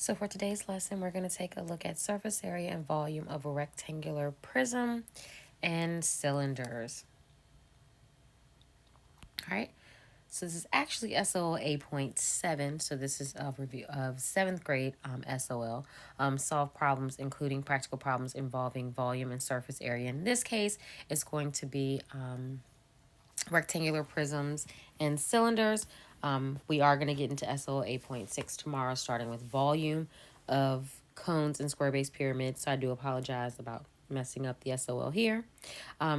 So for today's lesson, we're going to take a look at surface area and volume of a rectangular prism and cylinders. All right, so this is actually SOL 8.7. So this is a review of 7th grade SOL. Solve problems including practical problems involving volume and surface area. In this case, it's going to be rectangular prisms and cylinders. We are going to get into SOL 8.6 tomorrow, starting with volume of cones and square base pyramids. So I do apologize about messing up the SOL here.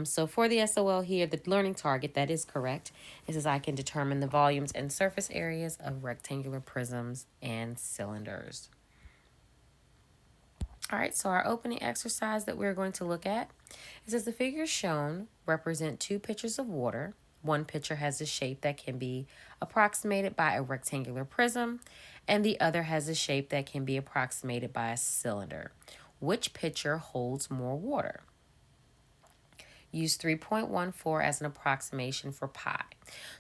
So for the SOL here, the learning target, that is correct. It says I can determine the volumes and surface areas of rectangular prisms and cylinders. All right, so our opening exercise that we're going to look at, it says the figures shown represent two pitchers of water. One pitcher has a shape that can be approximated by a rectangular prism, and the other has a shape that can be approximated by a cylinder. Which pitcher holds more water? Use 3.14 as an approximation for pi.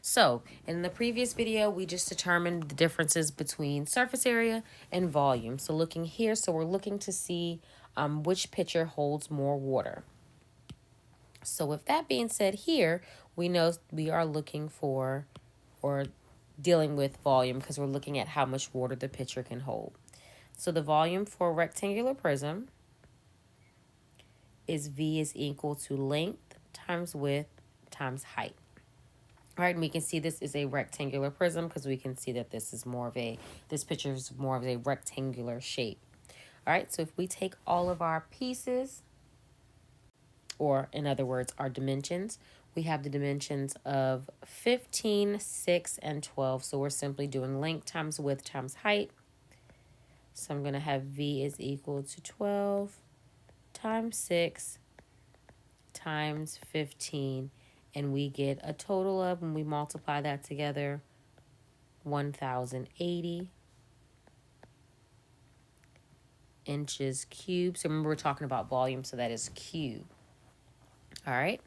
So in the previous video, we just determined the differences between surface area and volume. So looking here, so we're looking to see which pitcher holds more water. So with that being said here, we know we are looking for or dealing with volume because we're looking at how much water the pitcher can hold. So the volume for a rectangular prism is V is equal to length times width times height. All right, and we can see this is a rectangular prism because we can see that this picture is more of a rectangular shape. All right, so if we take all of our pieces, or in other words, our dimensions, we have the dimensions of 15, 6, and 12. So we're simply doing length times width times height. So I'm going to have V is equal to 12 times 6 times 15, and we get a total of, when we multiply that together, 1,080 inches cubed. So remember, we're talking about volume, so that is cube. All right,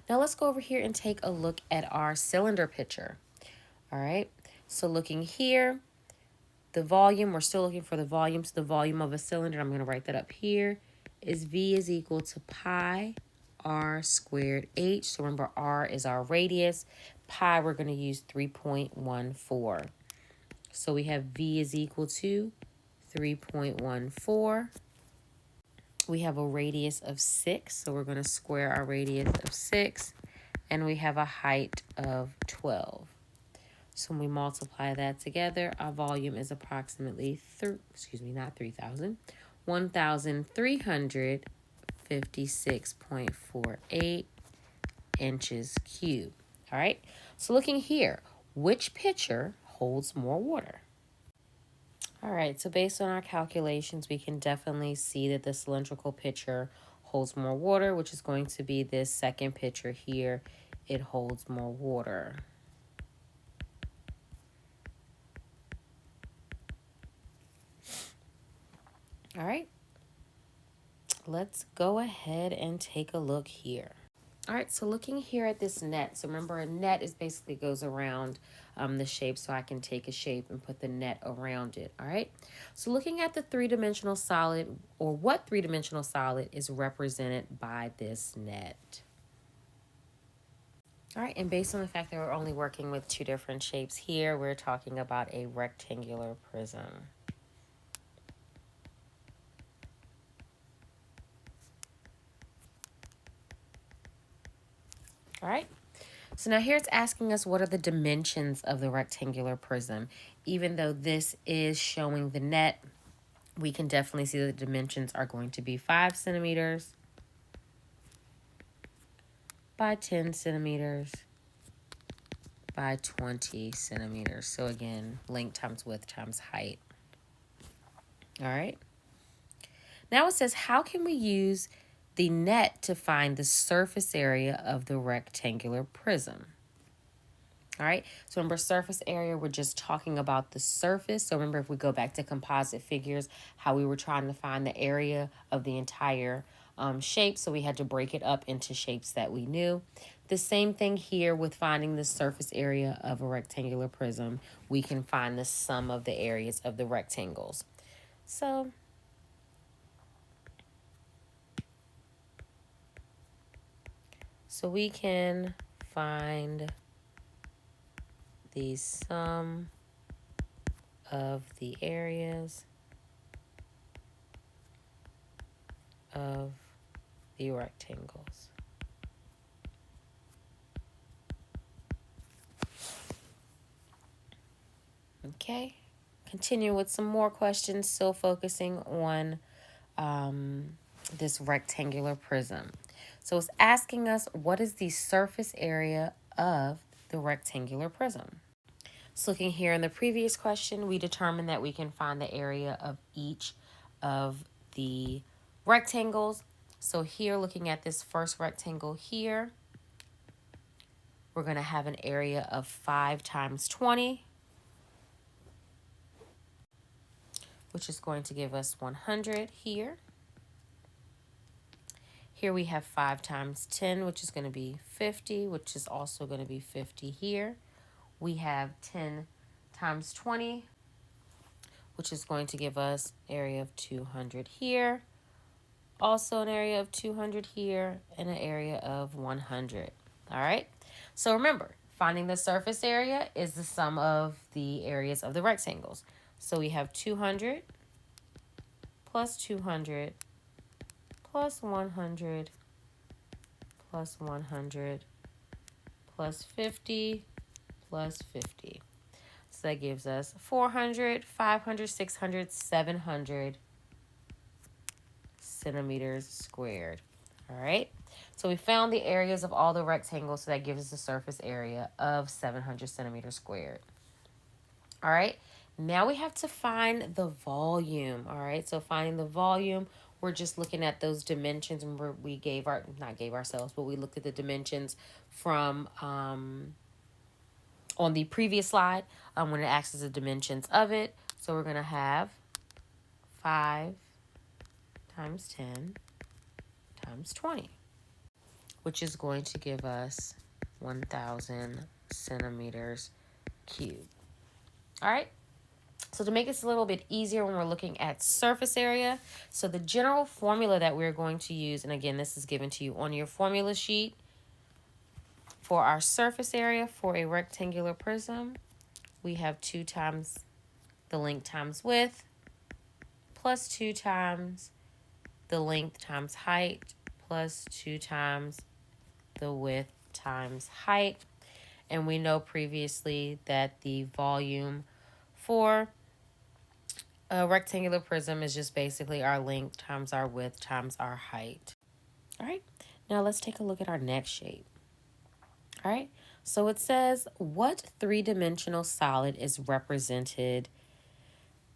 now let's go over here and take a look at our cylinder pitcher. All right, so looking here, the volume, we're still looking for the volume. So the volume of a cylinder, I'm going to write that up here, is V is equal to pi r squared h. So remember, r is our radius. Pi, we're going to use 3.14. So we have V is equal to 3.14. We have a radius of 6, so we're going to square our radius of 6. And we have a height of 12. So when we multiply that together, our volume is approximately 1,356.48 inches cubed. All right, so looking here, which pitcher holds more water? All right, so based on our calculations, we can definitely see that the cylindrical pitcher holds more water, which is going to be this second pitcher here. It holds more water. All right, let's go ahead and take a look here. All right, so looking here at this net. So remember, a net is basically goes around the shape, so I can take a shape and put the net around it. All right, so looking at the three-dimensional solid, or what three-dimensional solid is represented by this net? All right, and based on the fact that we're only working with two different shapes here, we're talking about a rectangular prism. All right, so now here it's asking us what are the dimensions of the rectangular prism. Even though this is showing the net, we can definitely see that the dimensions are going to be 5 centimeters by 10 centimeters by 20 centimeters. So again, length times width times height. All right. Now it says, how can we use the net to find the surface area of the rectangular prism? All right, so remember, surface area, we're just talking about the surface. So remember, if we go back to composite figures, how we were trying to find the area of the entire shape. So we had to break it up into shapes that we knew. The same thing here with finding the surface area of a rectangular prism. We can find the sum of the areas of the rectangles. So we can find the sum of the areas of the rectangles. Okay, continue with some more questions, still focusing on this rectangular prism. So it's asking us, what is the surface area of the rectangular prism? So looking here in the previous question, we determined that we can find the area of each of the rectangles. So here, looking at this first rectangle here, we're going to have an area of 5 times 20, which is going to give us 100 here. Here we have 5 times 10, which is going to be 50, which is also going to be 50 here. We have 10 times 20, which is going to give us area of 200 here. Also an area of 200 here and an area of 100. All right. So remember, finding the surface area is the sum of the areas of the rectangles. So we have 200 plus 200 plus 100 plus 100 plus 50 plus 50. So that gives us 400, 500, 600, 700 centimeters squared. All right. So we found the areas of all the rectangles, so that gives us a surface area of 700 centimeters squared. All right. Now we have to find the volume. All right. So finding the volume, we're just looking at those dimensions, and we we looked at the dimensions from on the previous slide when it asks us the dimensions of it. So we're going to have 5 times 10 times 20, which is going to give us 1,000 centimeters cubed. All right. So to make this a little bit easier when we're looking at surface area, so the general formula that we're going to use, and again, this is given to you on your formula sheet, for our surface area for a rectangular prism, we have 2 times the length times width plus 2 times the length times height plus 2 times the width times height. And we know previously that the volume for a rectangular prism is just basically our length times our width times our height. All right, now let's take a look at our next shape. All right, so it says, what three-dimensional solid is represented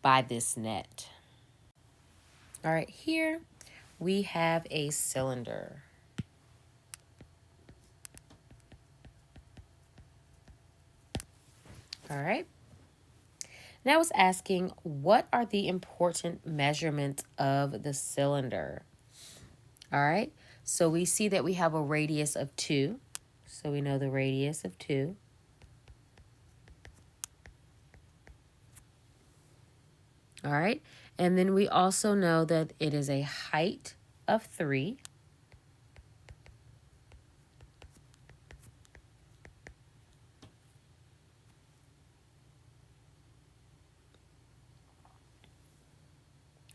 by this net? All right, here we have a cylinder. All right. Now it's asking, what are the important measurements of the cylinder? All right. So we see that we have a radius of 2. So we know the radius of 2. All right. And then we also know that it is a height of 3.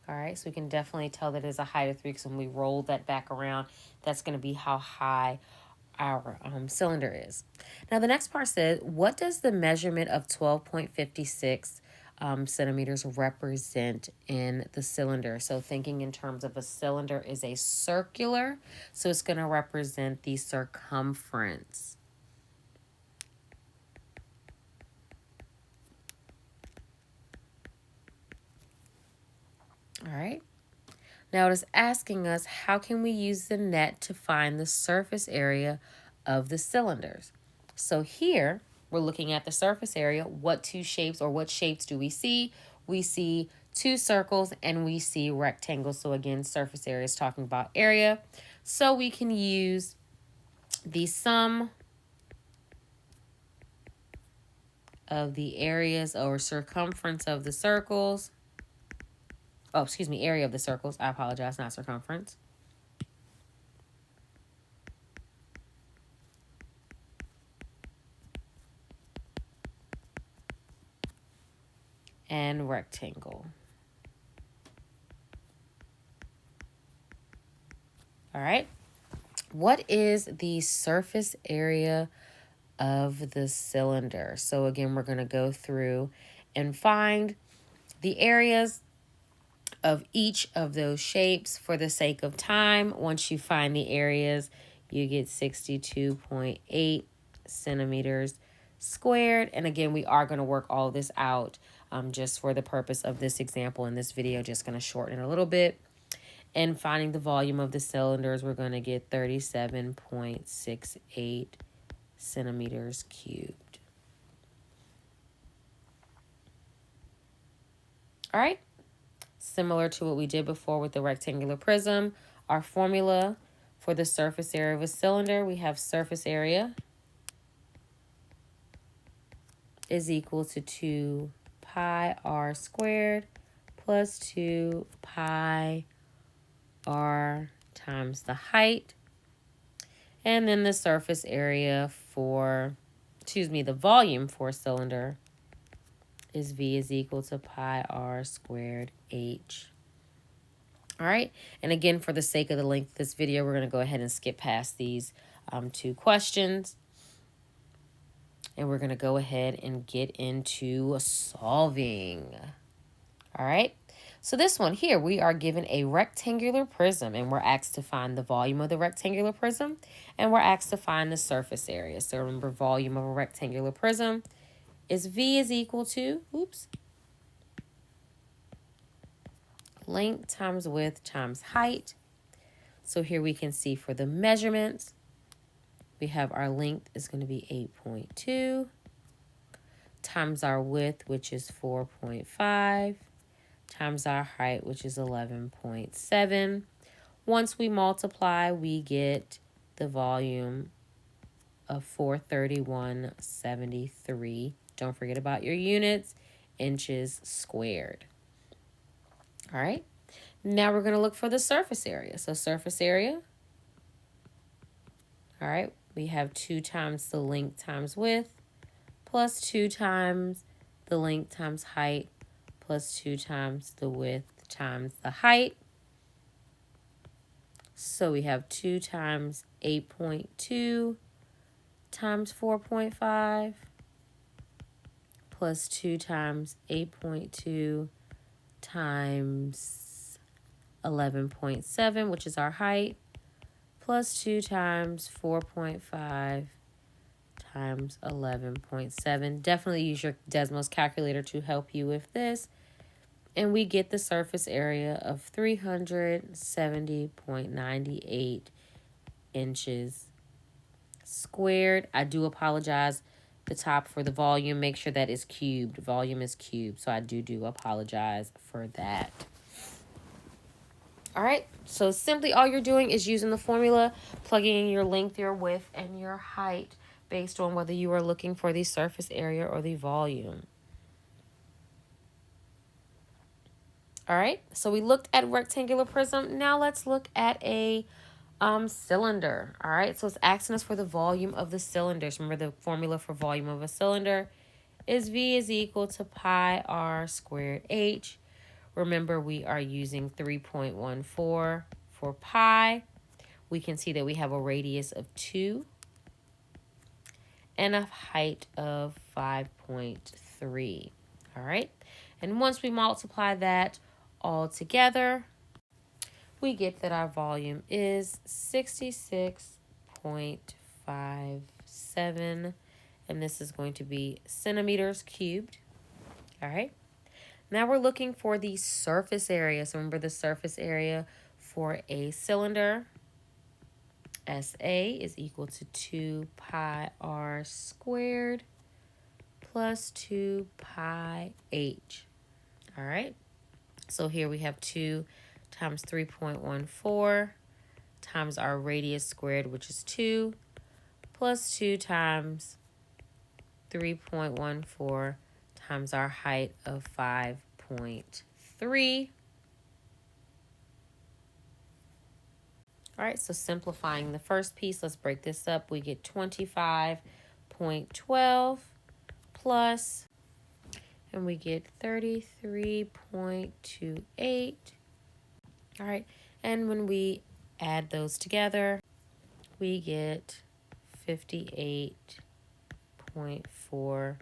All right, so we can definitely tell that it's a height of 3 because when we roll that back around, that's going to be how high our cylinder is. Now, the next part says, what does the measurement of 12.56 centimeters represent in the cylinder? So thinking in terms of a cylinder is a circular, so it's going to represent the circumference. All right. Now it is asking us, how can we use the net to find the surface area of the cylinders? So here we're looking at the surface area. What shapes do we see? We see 2 circles and we see rectangles. So again, surface area is talking about area. So we can use the sum of the areas or circumference of the circles Oh, excuse me, area of the circles. I apologize, not circumference. And rectangle. All right. What is the surface area of the cylinder? So again, we're going to go through and find the areas of each of those shapes for the sake of time. Once you find the areas, you get 62.8 centimeters squared. And again, we are going to work all this out just for the purpose of this example in this video. Just going to shorten it a little bit. And finding the volume of the cylinders, we're going to get 37.68 centimeters cubed. All right. Similar to what we did before with the rectangular prism, our formula for the surface area of a cylinder, we have surface area is equal to 2 pi r squared plus 2 pi r times the height. And then the surface area for, the volume for a cylinder is V is equal to pi r squared h. All right. And again, for the sake of the length of this video, we're going to go ahead and skip past these two questions. And we're going to go ahead and get into solving. All right. So this one here, we are given a rectangular prism, and we're asked to find the volume of the rectangular prism, and we're asked to find the surface area. So remember, volume of a rectangular prism is V is equal to, length times width times height. So here we can see for the measurements, we have our length is going to be 8.2 times our width, which is 4.5, times our height, which is 11.7. Once we multiply, we get the volume of 431.73. Don't forget about your units, inches squared. All right. Now we're going to look for the surface area. So surface area, all right, we have 2 times the length times width plus 2 times the length times height plus 2 times the width times the height. So we have 2 times 8.2 times 4.5 plus 2 times 8.2 times 11.7, which is our height, plus 2 times 4.5 times 11.7. Definitely use your Desmos calculator to help you with this. And we get the surface area of 370.98 inches squared. I do apologize. The top for the volume, make sure that is cubed. Volume is cubed. So I do apologize for that. All right. So simply all you're doing is using the formula, plugging in your length, your width, and your height based on whether you are looking for the surface area or the volume. All right, so we looked at rectangular prism. Now let's look at a cylinder. All right, so it's asking us for the volume of the cylinders. Remember, the formula for volume of a cylinder is V is equal to pi r squared h. Remember, we are using 3.14 for pi. We can see that we have a radius of 2 and a height of 5.3. All right, and once we multiply that all together, we get that our volume is 66.57, and this is going to be centimeters cubed. All right. Now we're looking for the surface area. So remember, the surface area for a cylinder, SA, is equal to 2 pi r squared plus 2 pi h. All right. So here we have 2 times 3.14 times our radius squared, which is 2, plus 2 times 3.14 times our height of 5.3. All right, so simplifying the first piece, let's break this up. We get 25.12 plus, and we get 33.28. All right, and when we add those together, we get 58.4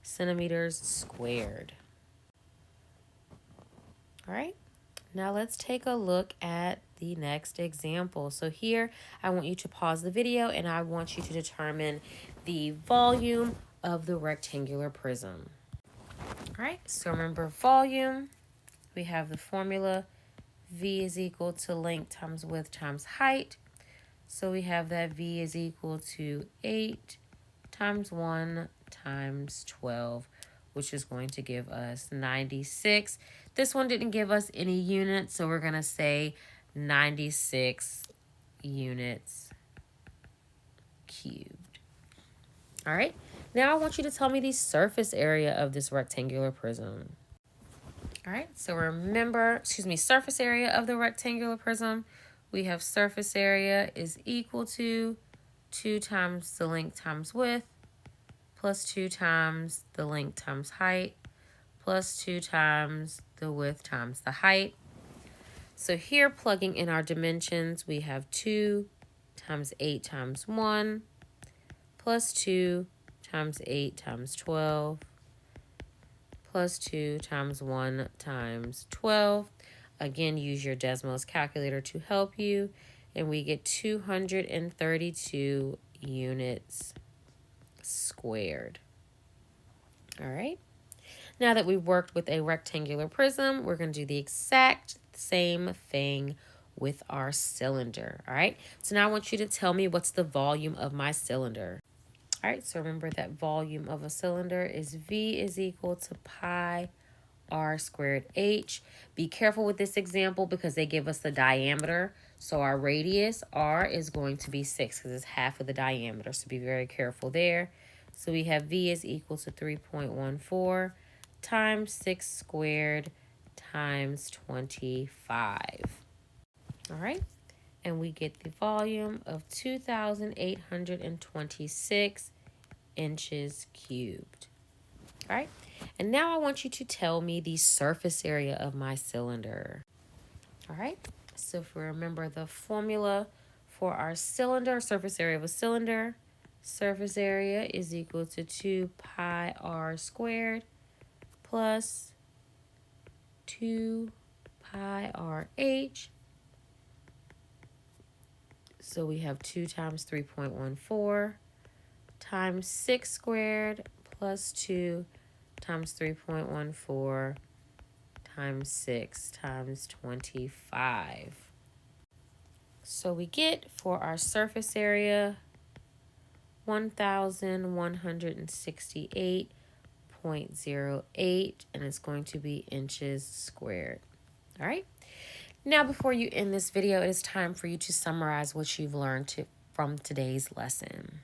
centimeters squared. All right, now let's take a look at the next example. So here, I want you to pause the video and I want you to determine the volume of the rectangular prism. All right, so remember volume, we have the formula V is equal to length times width times height. So we have that V is equal to 8 times 1 times 12, which is going to give us 96. This one didn't give us any units, so we're going to say 96 units cubed. All right, now I want you to tell me the surface area of this rectangular prism. All right, so remember, surface area of the rectangular prism. We have surface area is equal to 2 times the length times width plus 2 times the length times height plus 2 times the width times the height. So here, plugging in our dimensions, we have 2 times 8 times 1 plus 2 times 8 times 12 plus 2 times 1 times 12. Again, use your Desmos calculator to help you. And we get 232 units squared. All right. Now that we've worked with a rectangular prism, we're going to do the exact same thing with our cylinder. All right. So now I want you to tell me what's the volume of my cylinder. All right, so remember that volume of a cylinder is V is equal to pi r squared h. Be careful with this example because they give us the diameter. So our radius, r, is going to be 6 because it's half of the diameter. So be very careful there. So we have V is equal to 3.14 times 6 squared times 25. All right, and we get the volume of 2,826 inches cubed. All right, and now I want you to tell me the surface area of my cylinder. All right, so if we remember the formula for our cylinder, surface area of a cylinder, surface area is equal to 2 pi r squared plus 2 pi r h. So we have 2 times 3.14 times 6 squared plus 2 times 3.14 times 6 times 25. So we get for our surface area 1,168.08, and it's going to be inches squared. All right. Now, before you end this video, it is time for you to summarize what you've learned from today's lesson.